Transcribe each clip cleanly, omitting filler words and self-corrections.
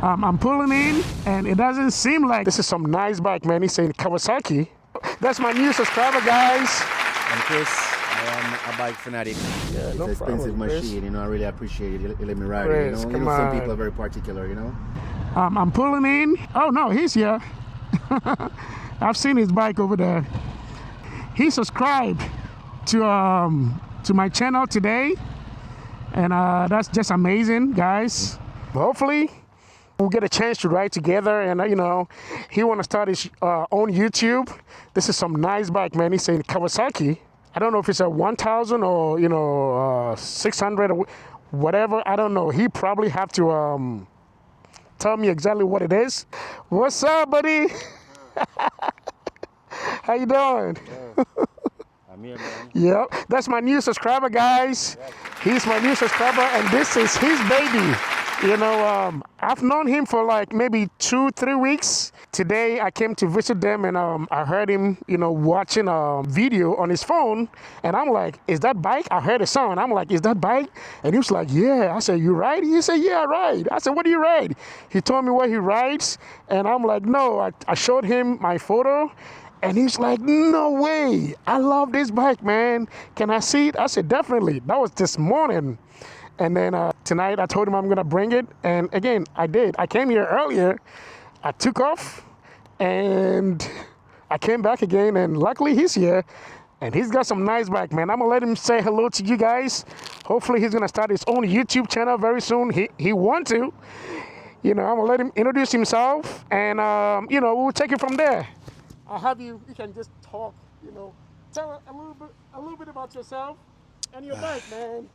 I'm pulling in, and it doesn't seem like this is some nice bike, man. He's saying Kawasaki. That's my new subscriber, guys. I'm Chris. I am a bike fanatic. Yeah, It's no an expensive problem, Chris. machine, I really appreciate it. You let me ride Chris, it, come some on. people are very particular, I'm pulling in. Oh no, he's here. I've seen his bike over there. He subscribed to my channel today, and that's just amazing, guys. Hopefully we'll get a chance to ride together, and he want to start his own YouTube. This is some nice bike, man. He's saying Kawasaki. I don't know if it's a 1000 or 600 or whatever. I don't know. He probably have to tell me exactly what it is. What's up, buddy? How you doing? I'm here, man. Yep, that's my new subscriber, guys. He's my new subscriber, and this is his baby. I've known him for like maybe 2-3 weeks. Today I came to visit them, and I heard him, watching a video on his phone, and I'm like, is that bike? I heard a sound. I'm like, is that bike? And he was like, yeah. I said, you ride? He said, yeah, I ride. I said, what do you ride? He told me what he rides, and I'm like, no. I showed him my photo, and he's like, no way. I love this bike, man. Can I see it? I said, definitely. That was this morning. And then tonight I told him I'm gonna bring it, and again, I did. I came here earlier, I took off, and I came back again, and luckily he's here, and he's got some nice bike, man. I'm gonna let him say hello to you guys. Hopefully he's gonna start his own YouTube channel very soon. He wants to. I'm gonna let him introduce himself, and we'll take it from there. I'll have you can just talk, tell a little bit about yourself and your bike, man.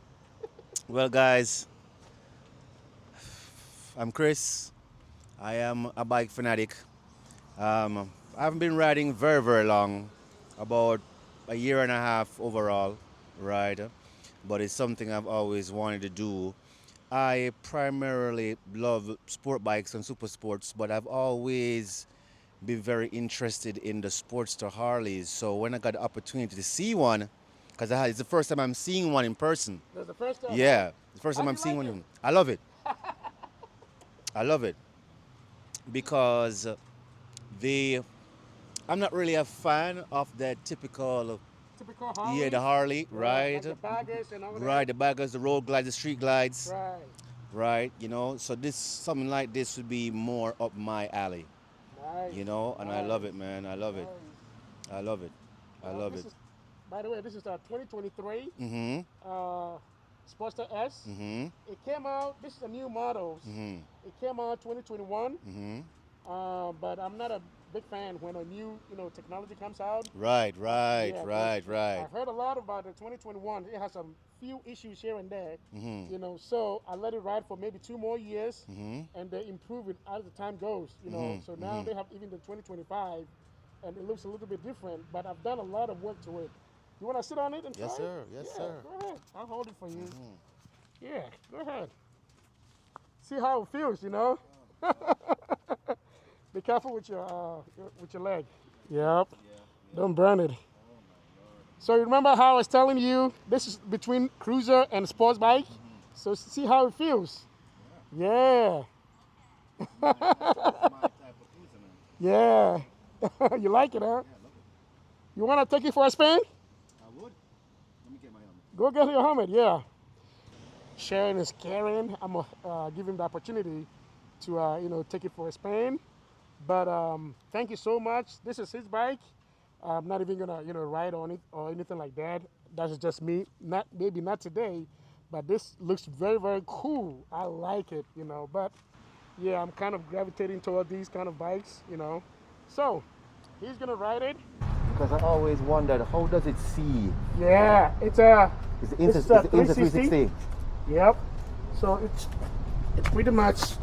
Well, guys, I'm Chris. I am a bike fanatic. I haven't been riding very, very long, about a year and a half overall, right? But it's something I've always wanted to do. I primarily love sport bikes and super sports, but I've always been very interested in the Sportster Harleys. So when I got the opportunity to see one, because it's the first time I'm seeing one in person. That's the first time? Yeah, the first time I'm seeing one. I love it. I love it. Because I'm not really a fan of that typical Harley? Yeah, the Harley, right? Like the baggers and all that? Right, the baggers, the road glides, the street glides. Right. Right, so something like this would be more up my alley. Nice. And I love it, man. I love it. Nice. I love it. I love it. By the way, this is our 2023 Sportster S. It came out, this is a new model. It came out 2021. But I'm not a big fan when a new technology comes out. Right. I've heard a lot about the 2021. It has some few issues here and there. So I let it ride for maybe 2 more years, and they improve it as the time goes. So now they have even the 2025, and it looks a little bit different. But I've done a lot of work to it. You want to sit on it and try? Yes, sir. Yes, sir. Go ahead. I'll hold it for you. Yeah, go ahead. See how it feels, Be careful with your leg. Yep. Don't burn it. So you remember how I was telling you this is between cruiser and sports bike? So see how it feels. Yeah. Yeah. You like it, huh? You want to take it for a spin? I would. Let me get my helmet. Go get your helmet, yeah. Sharing is caring. I'm going to give him the opportunity to, take it for a spin. But thank you so much. This is his bike. I'm not even going to, ride on it or anything like that. That's just me. Maybe not today, but this looks very, very cool. I like it, But, yeah, I'm kind of gravitating toward these kind of bikes, So, he's going to ride it. Because I always wondered, how does it see? Yeah, it's a 360. Yep. So it's pretty much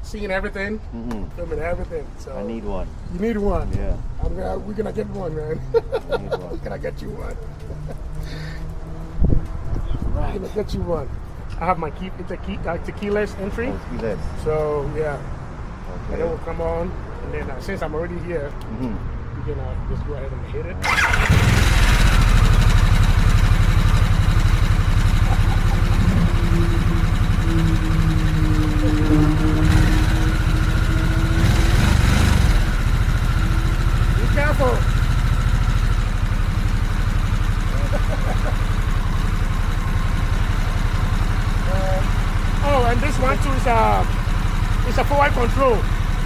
seeing everything, filming everything. So I need one. You need one. Yeah. We're gonna get one, man. I need one. We're gonna get you one. Right. We're gonna get you one. I have my key. It's a keyless entry. Oh, keyless. So yeah. Okay. And then we'll come on, and then since I'm already here, we can just go ahead and hit it. it's a forward control.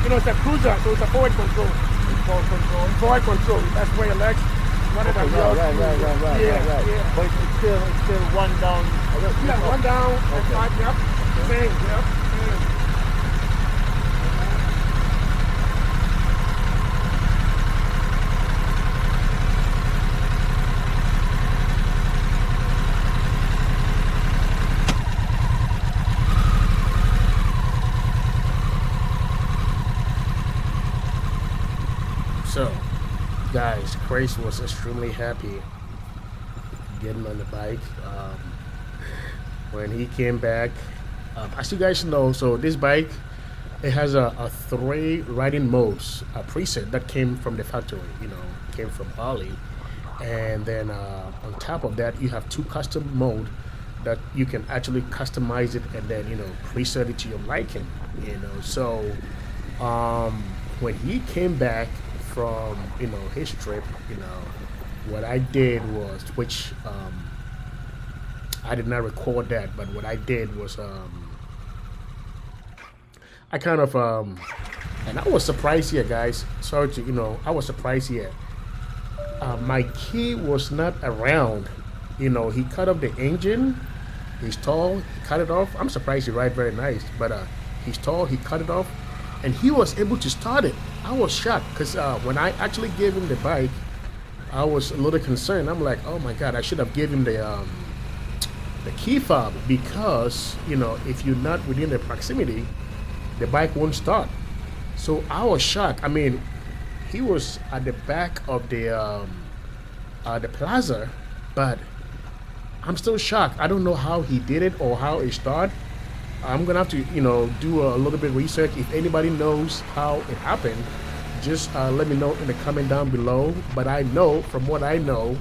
You know, it's a cruiser, so it's a forward control. Forward control. Forward control. That's where your legs. Rather than yours. Right. Yeah. But it's still one down. Yeah, one down and five. Yep. Same. Yep. Same. So, guys, Chris was extremely happy getting on the bike. When he came back, as you guys know, so this bike, it has a 3 riding modes, a preset that came from the factory, you know, came from Harley. And then on top of that, you have 2 custom mode that you can actually customize it and then, you know, preset it to your liking, you know. So when he came back from, you know, his trip, you know, what I did was, which I did not record that, but what I did was I kind of and I was surprised here, guys. Sorry to, you know, I was surprised here. My key was not around. You know, he cut off the engine. He's tall. He cut it off. I'm surprised he ride very nice, but he's tall. He cut it off, and he was able to start it. I was shocked because when I actually gave him the bike, I was a little concerned. I'm like, oh my God, I should have given him the key fob, because, you know, if you're not within the proximity, the bike won't start. So I was shocked. I mean, he was at the back of the plaza, but I'm still shocked. I don't know how he did it or how it started. I'm gonna have to, you know, do a little bit of research. If anybody knows how it happened, just let me know in the comment down below. But I know, from what I know,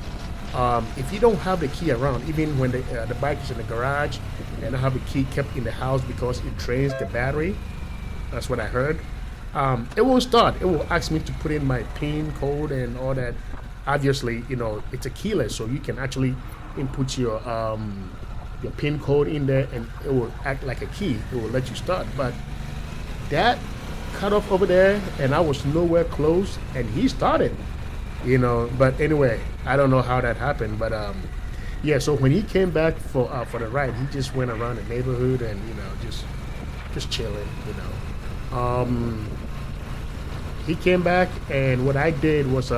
if you don't have the key around, even when the bike is in the garage and I have the key kept in the house because it drains the battery, that's what I heard, it won't start. It will ask me to put in my PIN code and all that. Obviously, you know, it's a keyless, so you can actually input your PIN code in there and it will act like a key. It will let you start. But that cut off over there and I was nowhere close and he started, you know. But anyway, I don't know how that happened, but yeah, so when he came back for the ride, he just went around the neighborhood and, you know, just chilling, you know. He came back, and what I did was,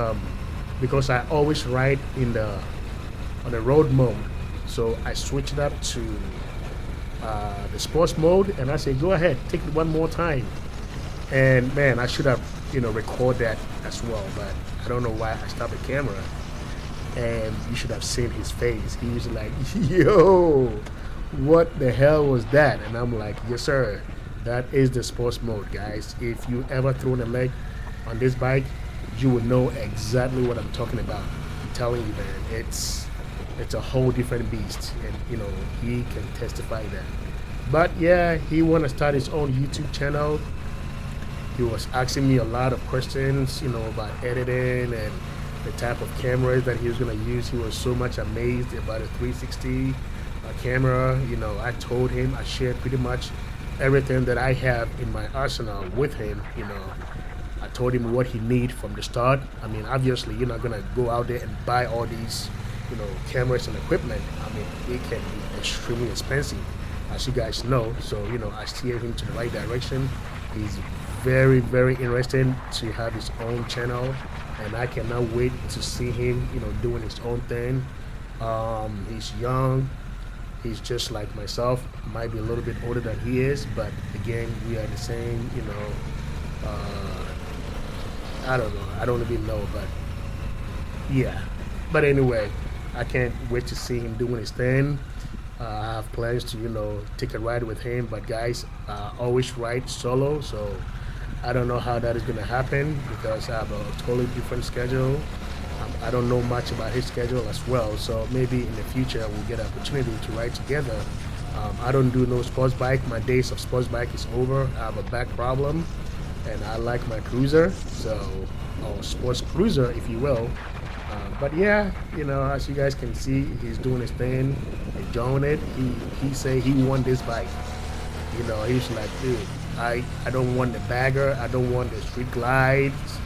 because I always ride on the road mode, so I switched it up to the sports mode, and I said, go ahead, take it one more time. And man, I should have, you know, record that as well, but I don't know why I stopped the camera. And you should have seen his face. He was like, yo, what the hell was that? And I'm like, yes sir, that is the sports mode, guys. If you ever thrown a leg on this bike, you would know exactly what I'm talking about. I'm telling you, man, it's a whole different beast, and you know, he can testify that. But yeah, he want to start his own YouTube channel. He was asking me a lot of questions, you know, about editing and the type of cameras that he was going to use. He was so much amazed about a 360 camera. You know, I told him, I shared pretty much everything that I have in my arsenal with him. You know, I told him what he need from the start. I mean, obviously, you're not going to go out there and buy all these, you know, cameras and equipment. I mean, it can be extremely expensive, as you guys know. So, you know, I steered him to the right direction. He's very, very interested to have his own channel, and I cannot wait to see him, you know, doing his own thing. He's young. He's just like myself. Might be a little bit older than he is, but again, we are the same, you know. I don't know. I don't even know, but yeah. But anyway, I can't wait to see him doing his thing. I have plans to, you know, take a ride with him, but guys, always ride solo, so I don't know how that is going to happen because I have a totally different schedule. I don't know much about his schedule as well, so maybe in the future we'll get an opportunity to ride together. I don't do no sports bike. My days of sports bike is over. I have a back problem, and I like my cruiser, so, or sports cruiser, if you will. But yeah, you know, as you guys can see, he's doing his thing, enjoying it. He say he won this bike. You know, he's like, dude, I don't want the bagger. I don't want the street glides.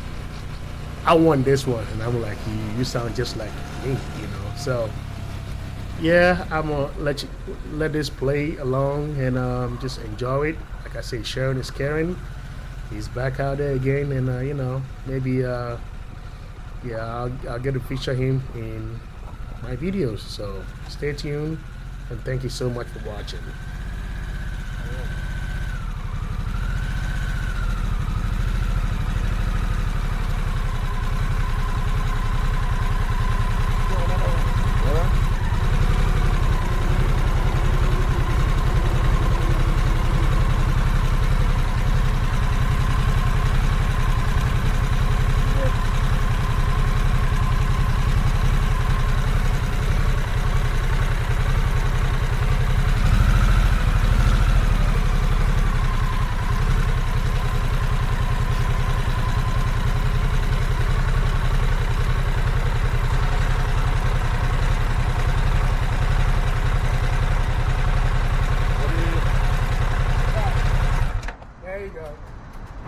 I want this one. And I'm like, you sound just like me, you know. So yeah, I'm gonna let this play along and just enjoy it. Like I say, sharing is caring. He's back out there again, and you know, maybe yeah, I'll get to feature him in my videos. So stay tuned, and thank you so much for watching.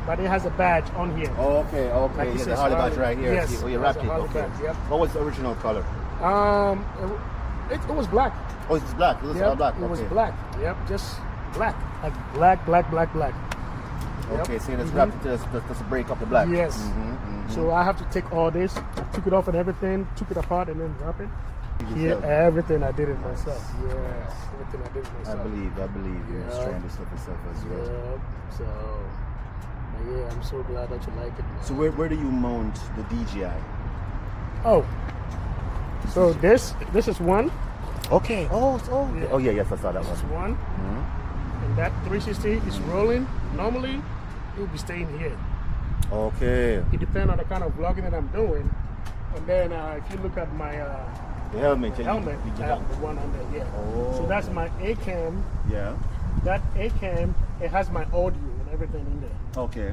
But it has a badge on here. Oh, okay, okay. Like it Yeah, the says Harley badge Harley. right here. Yes, Oh, you it wrapped has it. a Harley Okay. badge, yep. What was the original color? It was black. Oh, it's black. It was all Yep, black. it was Okay. black. Yep, just black, like black. Yep. Okay, so it's Mhm. wrapped to break up the black. Yes. Mhm. So I have to take all this, took it off and everything, took it apart and then wrap it. You Yeah, yourself. everything I did it myself. Yes, everything I did it I myself. believe. You're Yeah. trying this stuff yourself as well. Yep. So, but yeah, I'm so glad that you like it. Man. So where do you mount the DJI? Oh, so this is one. Okay. Oh, Yeah. oh yeah, yes, I saw that This is one. one, and that 360 is rolling. Normally, it will be staying here. Okay. It depends on the kind of vlogging that I'm doing. And then if you look at my The helmet. helmet, I have the one under here. Oh. So that's my A cam. Yeah. That A cam, it has my audio and everything in there. Okay.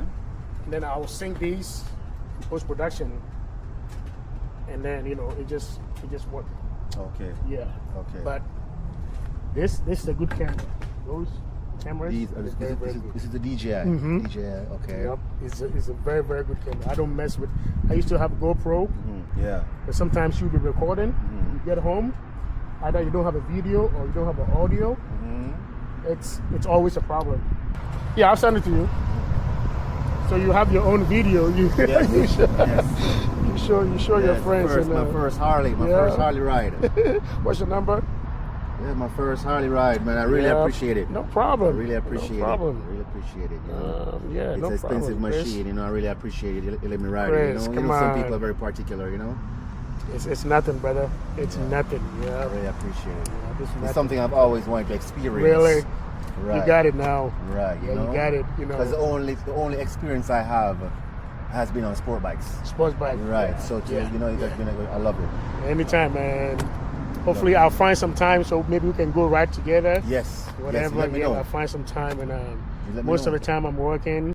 And then I will sync these in post production, and then you know it just works. Okay. Yeah. Okay. But this is a good camera. Those cameras, These, is very very good. this is the DJI. Mhm. DJI. Okay. Yep, it's a very very good camera. I don't mess with. I used to have a GoPro, Yeah. but sometimes you'll be recording. Mhm. You get home, either you don't have a video or you don't have an audio. It's always a problem. Yeah, I'll send it to you. So you have your own video. You Yes. you show, Yes. you show your Yes, friends. my first Harley. My yeah. first Harley ride. What's your number? Yeah, my first Harley ride, man. I really Yeah, appreciate it. No I problem. really appreciate no problem. it. I really appreciate it. You know? Yeah, It's no an expensive problem, Chris. machine, you know. I really appreciate it. You let me ride Chris, it. You come know, some on. people are very particular, you know. It's nothing, brother. It's nothing. I Yeah. really appreciate it. Yeah, this is It's nothing. something I've always wanted to experience. Really? Right. You got it now. Right. Yeah, you got it. You know, Because the only experience I have has been on sport bikes. sports bike. Right. Yeah. So to, Yeah. you know, it's been I love it. Anytime, man. Hopefully, I'll find some time so maybe we can go ride together. Yes. Whatever. Yes. Let me yeah, know. I'll find some time, and let me most of know. the time I'm working.